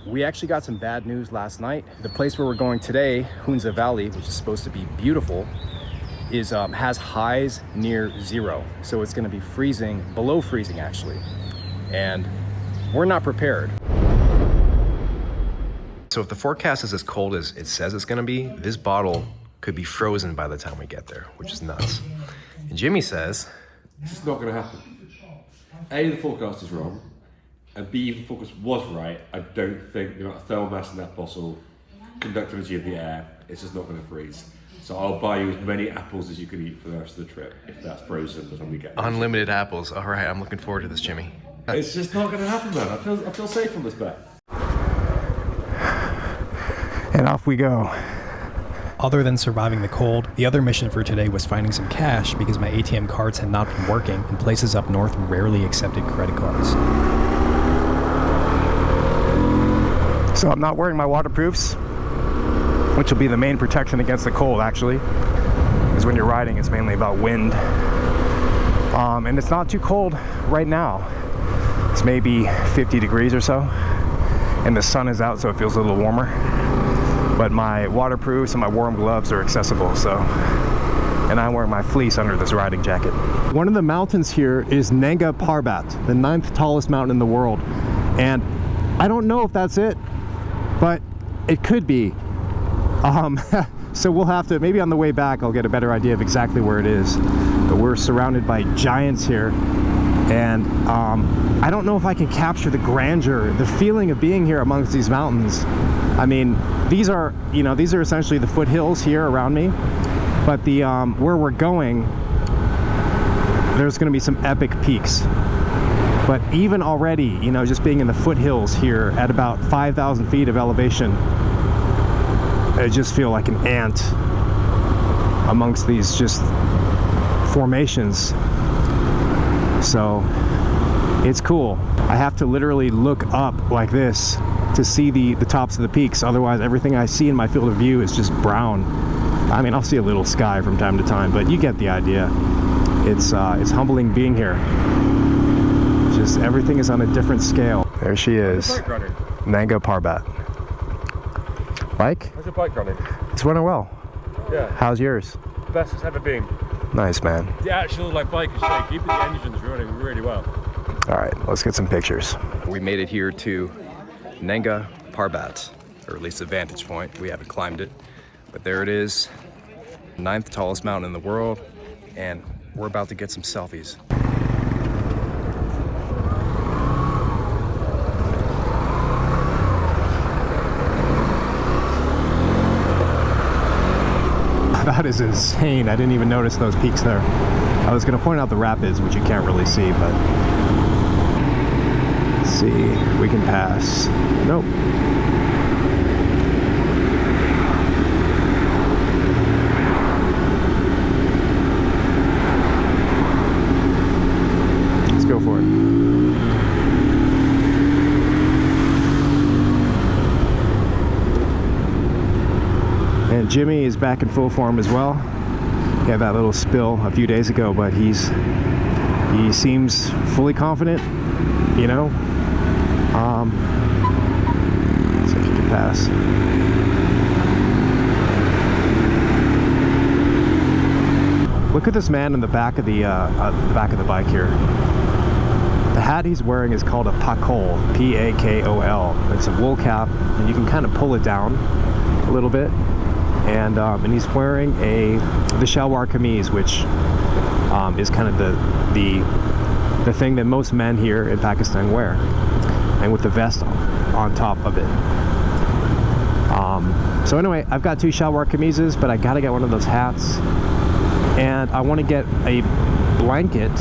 We actually got some bad news last night. The place where we're going today, Hunza Valley, which is supposed to be beautiful, has highs near 0. So it's gonna be freezing, below freezing actually. And we're not prepared. So if the forecast is as cold as it says it's gonna be, this bottle could be frozen by the time we get there, which is nuts. And Jimmy says, this is not gonna happen. A, the forecast is wrong. And B, if the focus was right, I don't think the amount of thermal mass in that bottle, conductivity of the air, it's just not going to freeze. So I'll buy you as many apples as you can eat for the rest of the trip, if that's frozen by the time we get there. Unlimited apples. All right, I'm looking forward to this, Jimmy. It's just not going to happen, man. I feel safe on this bet. And off we go. Other than surviving the cold, the other mission for today was finding some cash because my ATM cards had not been working and places up north rarely accepted credit cards. So I'm not wearing my waterproofs, which will be the main protection against the cold actually, because when you're riding it's mainly about wind. And it's not too cold right now. It's maybe 50 degrees or so, and the sun is out so it feels a little warmer. But my waterproofs and my warm gloves are accessible, so. And I'm wearing my fleece under this riding jacket. One of the mountains here is Nanga Parbat, the 9th tallest mountain in the world. And I don't know if that's it, but it could be. So we'll have to, maybe on the way back I'll get a better idea of exactly where it is. But we're surrounded by giants here, and I don't know if I can capture the grandeur, the feeling of being here amongst these mountains. I mean, these are essentially the foothills here around me, but the where we're going, there's going to be some epic peaks. But even already, just being in the foothills here at about 5,000 feet of elevation, I just feel like an ant amongst these just formations. So it's cool. I have to literally look up like this to see the tops of the peaks. Otherwise, everything I see in my field of view is just brown. I mean, I'll see a little sky from time to time, but you get the idea. It's humbling being here. Just everything is on a different scale. There she is. How's your bike running? Nanga Parbat. Bike? How's your bike running? It's running well. Yeah. How's yours? Best it's ever been. Nice, man. The actual bike is shaky, but the engine's running really well. All right, let's get some pictures. We made it here to Nanga Parbat, or at least a vantage point. We haven't climbed it, but there it is. 9th tallest mountain in the world, and we're about to get some selfies. That is insane. I didn't even notice those peaks there. I was going to point out the rapids, which you can't really see, but let's see, we can pass. Nope. Let's go for it. And Jimmy is back in full form as well. He had that little spill a few days ago, but he seems fully confident, so he can pass. Look at this man in the back of the bike here. The hat he's wearing is called a pakol, P-A-K-O-L. It's a wool cap, and you can kind of pull it down a little bit. And he's wearing the shalwar kameez, which is kind of the thing that most men here in Pakistan wear, and with the vest on top of it. So anyway, I've got 2 shalwar kameezes, but I gotta get one of those hats, and I want to get a blanket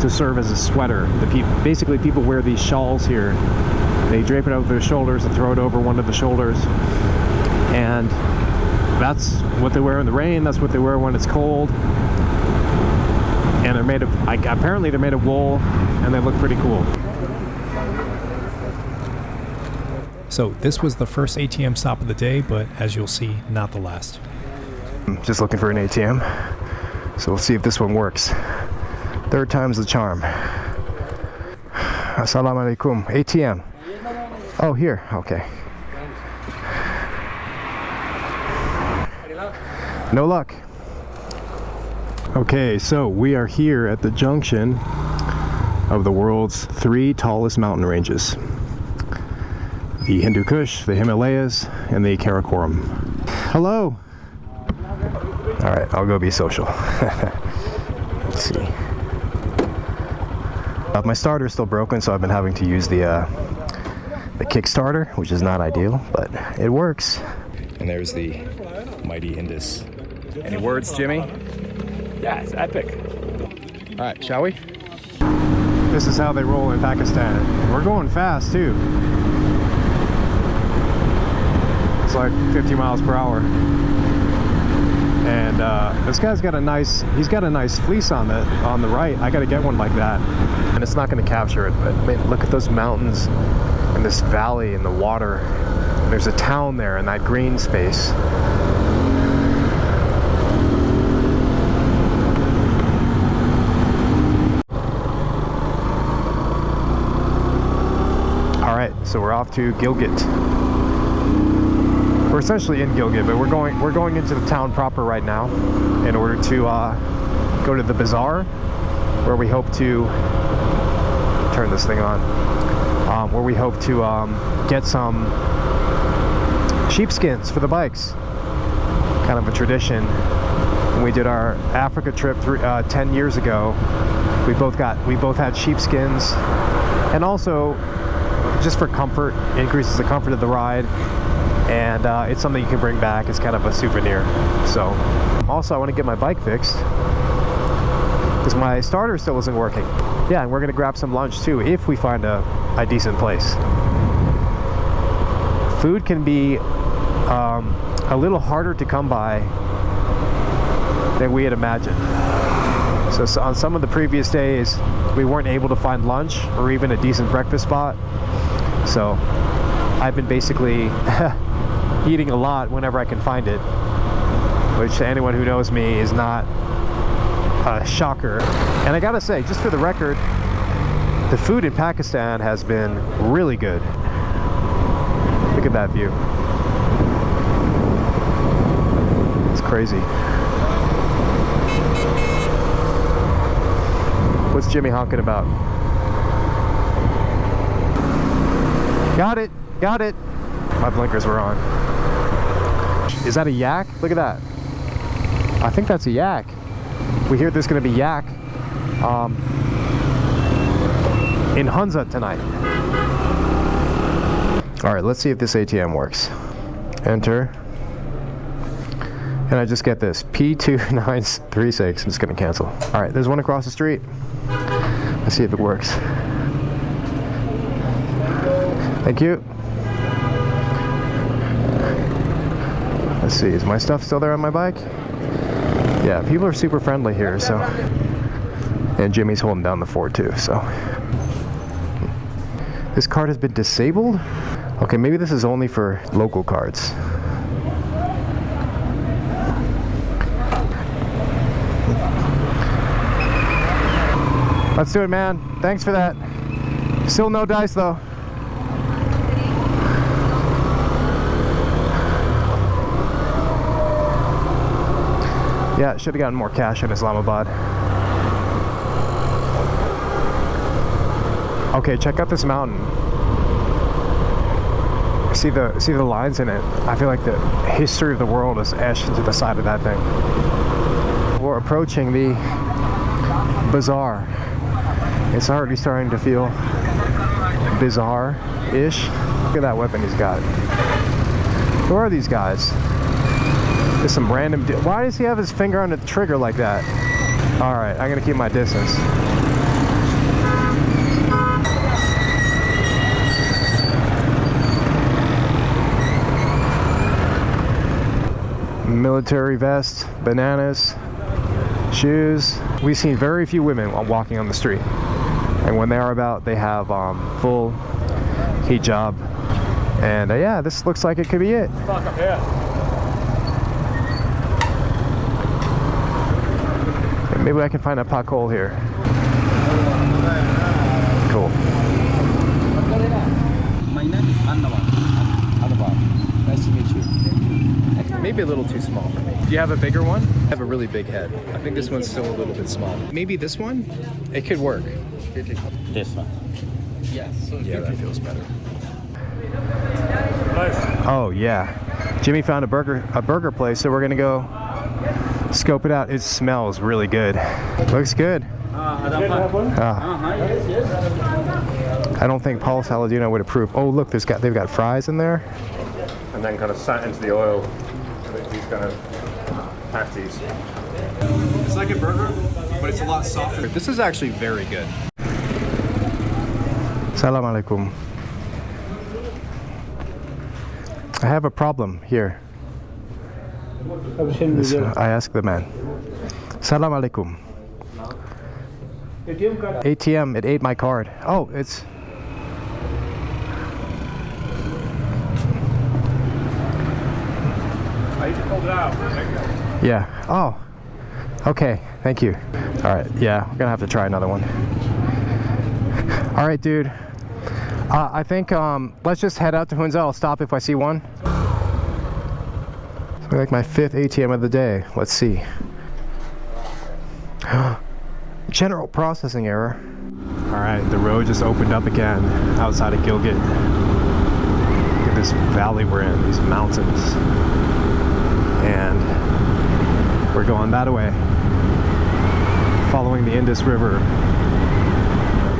to serve as a sweater. Basically, people wear these shawls here. They drape it over their shoulders and throw it over one of the shoulders, and that's what they wear in the rain. That's what they wear when it's cold. And they're made of, apparently they're made of wool, and they look pretty cool. So this was the first ATM stop of the day, but as you'll see, not the last. I'm just looking for an ATM, so we'll see if this one works. 3rd time's the charm. Assalamu alaikum. ATM. Oh, here. Okay. No luck. Okay, so we are here at the junction of the world's 3 tallest mountain ranges. The Hindu Kush, the Himalayas, and the Karakoram. Hello! Alright, I'll go be social. Let's see. My starter's still broken, so I've been having to use the Kickstarter, which is not ideal, but it works. And there's the mighty Indus. Any words, Jimmy? Yeah, it's epic. Alright, shall we? This is how they roll in Pakistan. We're going fast, too. It's like 50 miles per hour. And this guy's got a nice, he's got a nice fleece on the right. I gotta get one like that. And it's not gonna capture it, but man, look at those mountains and this valley and the water. There's a town there in that green space. All right, so we're off to Gilgit. We're essentially in Gilgit, but we're going into the town proper right now in order to go to the bazaar, where we hope to turn this thing on. Where we hope to get some sheepskins for the bikes. Kind of a tradition. When we did our Africa trip 10 years ago, we both had sheepskins, and also just for comfort, increases the comfort of the ride. And it's something you can bring back. It's kind of a souvenir. So, also I want to get my bike fixed because my starter still isn't working. Yeah, and we're gonna grab some lunch too if we find a decent place. Food can be a little harder to come by than we had imagined. So on some of the previous days, we weren't able to find lunch or even a decent breakfast spot. So I've been basically eating a lot whenever I can find it, which to anyone who knows me is not a shocker. And I gotta say, just for the record, the food in Pakistan has been really good. Look at that view. It's crazy. What's Jimmy honking about? Got it, got it. My blinkers were on. Is that a yak? Look at that. I think that's a yak. We hear there's gonna be yak in Hunza tonight. All right, let's see if this ATM works. Enter. And I just get this, P2936, I'm just gonna cancel. All right, there's one across the street. Let's see if it works. Thank you. Let's see, is my stuff still there on my bike? Yeah, people are super friendly here, so. And Jimmy's holding down the fort too, so. This card has been disabled? Okay, maybe this is only for local cards. Let's do it, man. Thanks for that. Still no dice though. Yeah, should have gotten more cash in Islamabad. Okay, check out this mountain. See the lines in it. I feel like the history of the world is etched into the side of that thing. We're approaching the bazaar. It's already starting to feel bizarre-ish. Look at that weapon he's got. Who are these guys? There's some random why does he have his finger on the trigger like that? Alright, I'm gonna keep my distance. Military vest, bananas, shoes. We've seen very few women walking on the street. And when they are about, they have full hijab. And yeah, this looks like it could be it. Fuck up here. Maybe I can find a pothole here. Cool. My name is Anwar. Nice to meet you. maybe a little too small for me. Do you have a bigger one? I have a really big head. I think this one's still a little bit small. Maybe this one? It could work. This one. Yes. So Yeah, that feels better. Oh yeah, Jimmy found a burger place, so we're gonna go scope it out. It smells really good. Looks good. I don't think Paul Saladino would approve. Oh look, they've got fries in there, and then kind of sat into the oil. These kind of pasties. It's like a burger, but it's a lot softer. This is actually very good. Salam alaikum. I have a problem here. I asked the man. Salam alaikum. ATM, it ate my card. Oh, it's... I just pulled it out. Yeah. Oh. Okay. Thank you. All right. Yeah, we're gonna have to try another one. All right, dude. I think let's just head out to Hunza. I'll stop if I see one. It's like my 5th ATM of the day. Let's see. General processing error. All right, the road just opened up again outside of Gilgit. Look at this valley we're in, these mountains. And we're going that way, following the Indus River.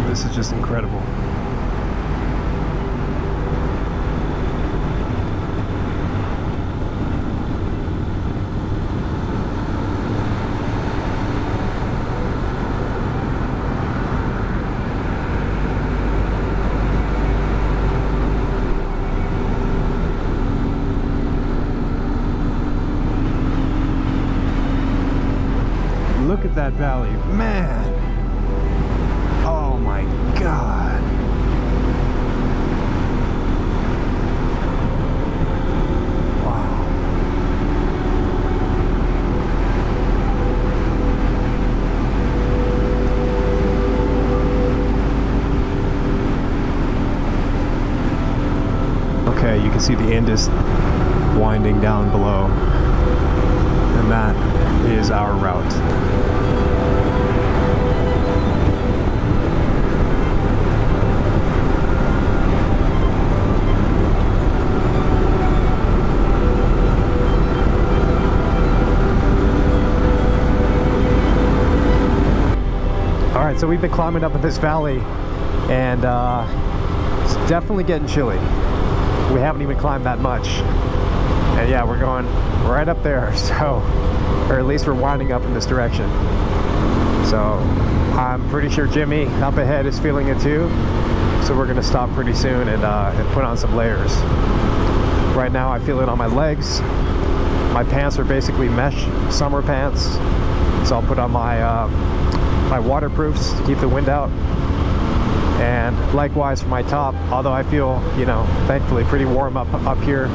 This is just incredible. Look at that valley, man. Oh my God. Wow. Okay, you can see the Indus winding down below. And that is our route. All right, so we've been climbing up in this valley, and it's definitely getting chilly. We haven't even climbed that much. And yeah, we're going right up there, so, or at least we're winding up in this direction. So I'm pretty sure Jimmy up ahead is feeling it too. So we're gonna stop pretty soon and put on some layers. Right now I feel it on my legs. My pants are basically mesh summer pants. So I'll put on my, my waterproofs to keep the wind out. And likewise for my top, although I feel, you know, thankfully pretty warm up here.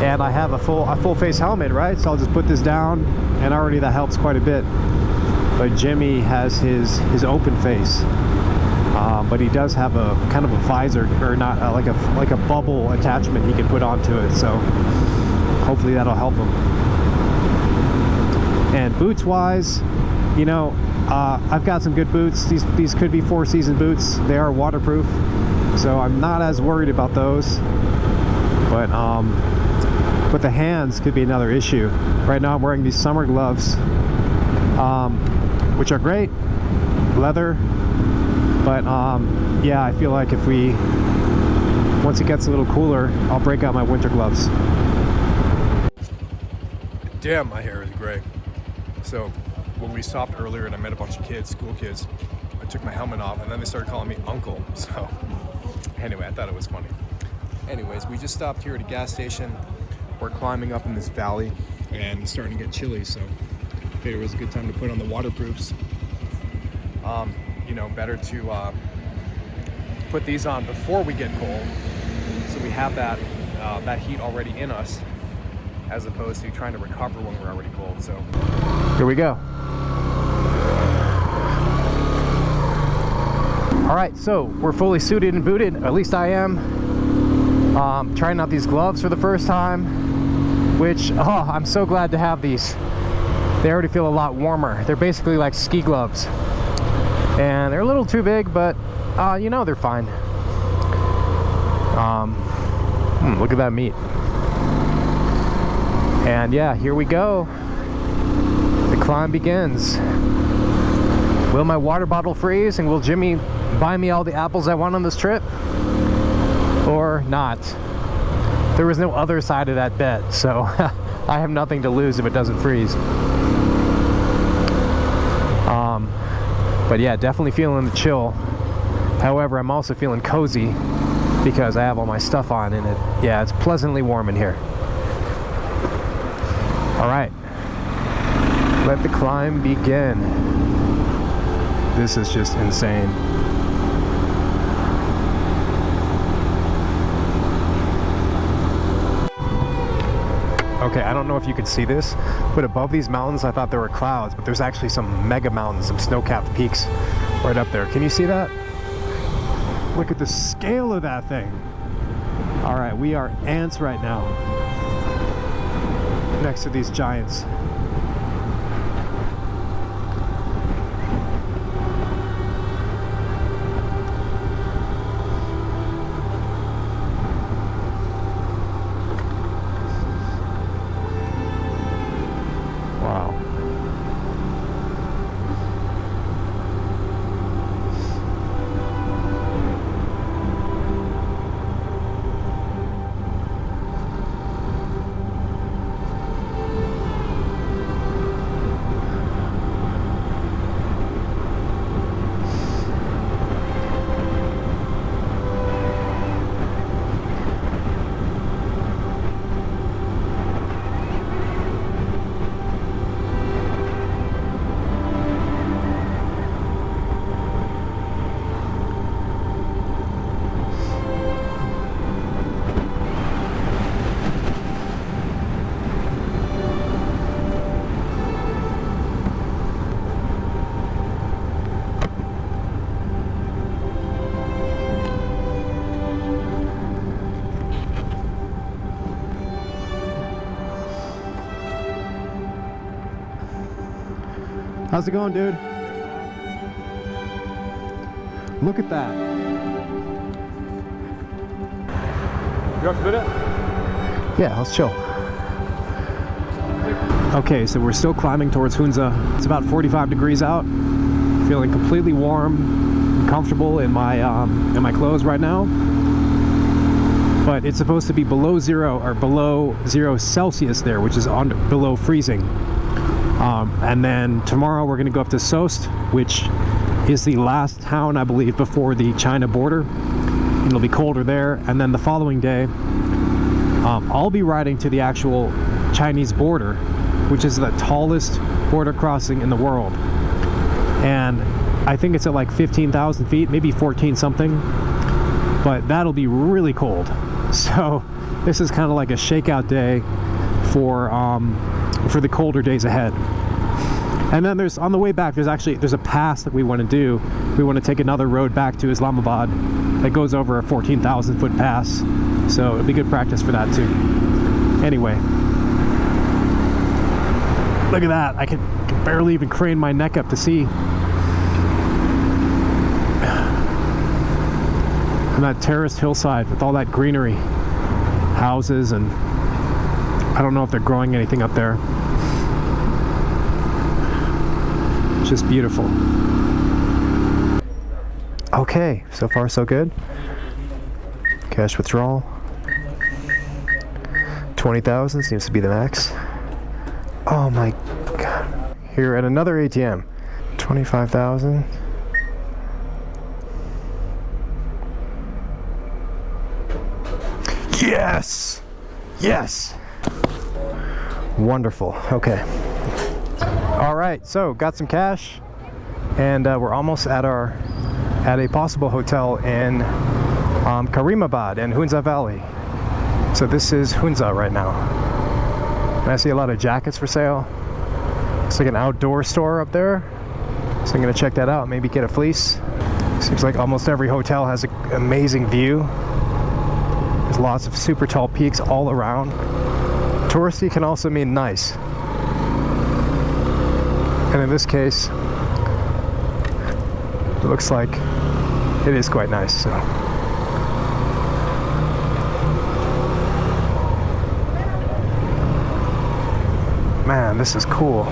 And I have a full face helmet, right? So I'll just put this down, and already that helps quite a bit. But Jimmy has his open face, but he does have a kind of a visor, or not like a bubble attachment he can put onto it. So hopefully that'll help him. And boots wise, you know, I've got some good boots. These could be 4-season boots. They are waterproof, so I'm not as worried about those. But the hands could be another issue. Right now I'm wearing these summer gloves, which are great, leather, but yeah, I feel like once it gets a little cooler, I'll break out my winter gloves. Damn, my hair is gray. So when we stopped earlier and I met a bunch of kids, school kids, I took my helmet off and then they started calling me uncle. So anyway, I thought it was funny. Anyways, we just stopped here at a gas station. We're climbing up in this valley and it's starting to get chilly, so I figured it was a good time to put on the waterproofs. You know, better to put these on before we get cold, so we have that heat already in us, as opposed to trying to recover when we're already cold. So here we go. All right, so we're fully suited and booted, at least I am. Trying out these gloves for the first time. which, oh, I'm so glad to have these. They already feel a lot warmer. They're basically like ski gloves. And they're a little too big, but you know, they're fine. Look at that meat. And yeah, here we go. The climb begins. Will my water bottle freeze, and will Jimmy buy me all the apples I want on this trip? Or not? There was no other side of that bet, so I have nothing to lose if it doesn't freeze. But yeah, definitely feeling the chill. However, I'm also feeling cozy because I have all my stuff on, and yeah, it's pleasantly warm in here. All right, let the climb begin. This is just insane. Okay, I don't know if you can see this, but above these mountains I thought there were clouds, but there's actually some mega mountains, some snow-capped peaks right up there. Can you see that? Look at the scale of that thing. All right, we are ants right now next to these giants. How's it going, dude? Look at that. You up to bid it? Yeah, let's chill. Okay, so we're still climbing towards Hunza. It's about 45 degrees out. Feeling completely warm and comfortable in my clothes right now. But it's supposed to be below zero, or below 0 Celsius there, which is below freezing. And then tomorrow we're going to go up to Soest, which is the last town, I believe, before the China border. It'll be colder there. And then the following day, I'll be riding to the actual Chinese border, which is the tallest border crossing in the world. And I think it's at like 15,000 feet, maybe 14 something. But that'll be really cold. So this is kind of like a shakeout day for the colder days ahead. And then on the way back, there's a pass that we want to do. We want to take another road back to Islamabad that goes over a 14,000 foot pass. So it'll be good practice for that too. Anyway, look at that. I can barely even crane my neck up to see. And that terraced hillside with all that greenery, houses, and I don't know if they're growing anything up there. Just beautiful. Okay, so far so good. Cash withdrawal. 20,000 seems to be the max. Oh my god. Here at another ATM. 25,000. Yes! Yes! Wonderful. Okay. All right, so got some cash, and we're almost at a possible hotel in Karimabad in Hunza Valley. So this is Hunza right now, and I see a lot of jackets for sale. It's like an outdoor store up there, so I'm gonna check that out. Maybe get a fleece. Seems like almost every hotel has an amazing view. There's lots of super tall peaks all around. Touristy can also mean nice. And in this case, it looks like it is quite nice. So. Man, this is cool.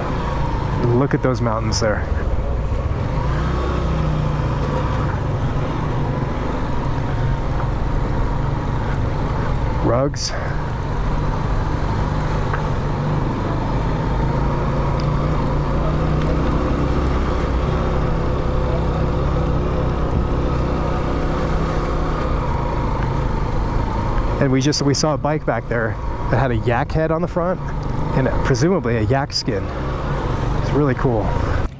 Look at those mountains there. Rugs. And we saw a bike back there that had a yak head on the front and presumably a yak skin. It's really cool.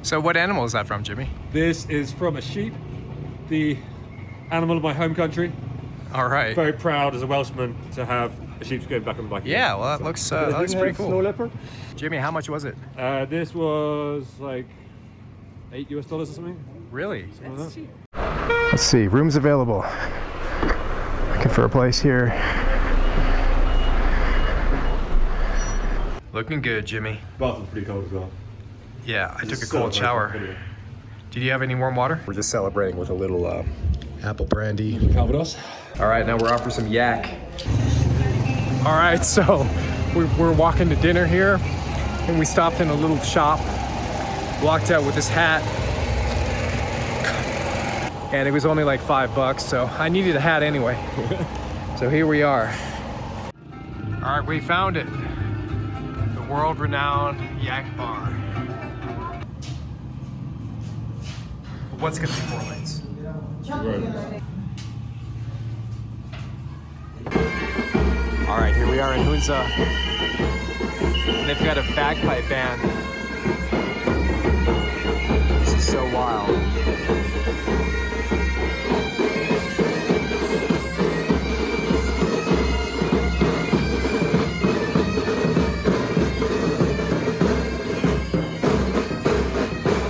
So what animal is that from, Jimmy? This is from a sheep, the animal of my home country. All right. Very proud as a Welshman to have a sheepskin back on the bike. Yeah, well, that looks pretty cool. Snow leopard. Jimmy, how much was it? This was like $8 or something. Really? Let's see, rooms available. Looking for a place here. Looking good, Jimmy. Bathroom's pretty cold as well. Yeah, I took a cold shower. Did you have any warm water? We're just celebrating with a little apple brandy. Calvados. All right, now we're off for some yak. All right, so we're walking to dinner here, and we stopped in a little shop, walked out with this hat, and it was only like $5, so I needed a hat anyway. So here we are. All right, we found it. The world-renowned yak bar. What's gonna be 4 lanes? All right, here we are in Hunza. And they've got a bagpipe band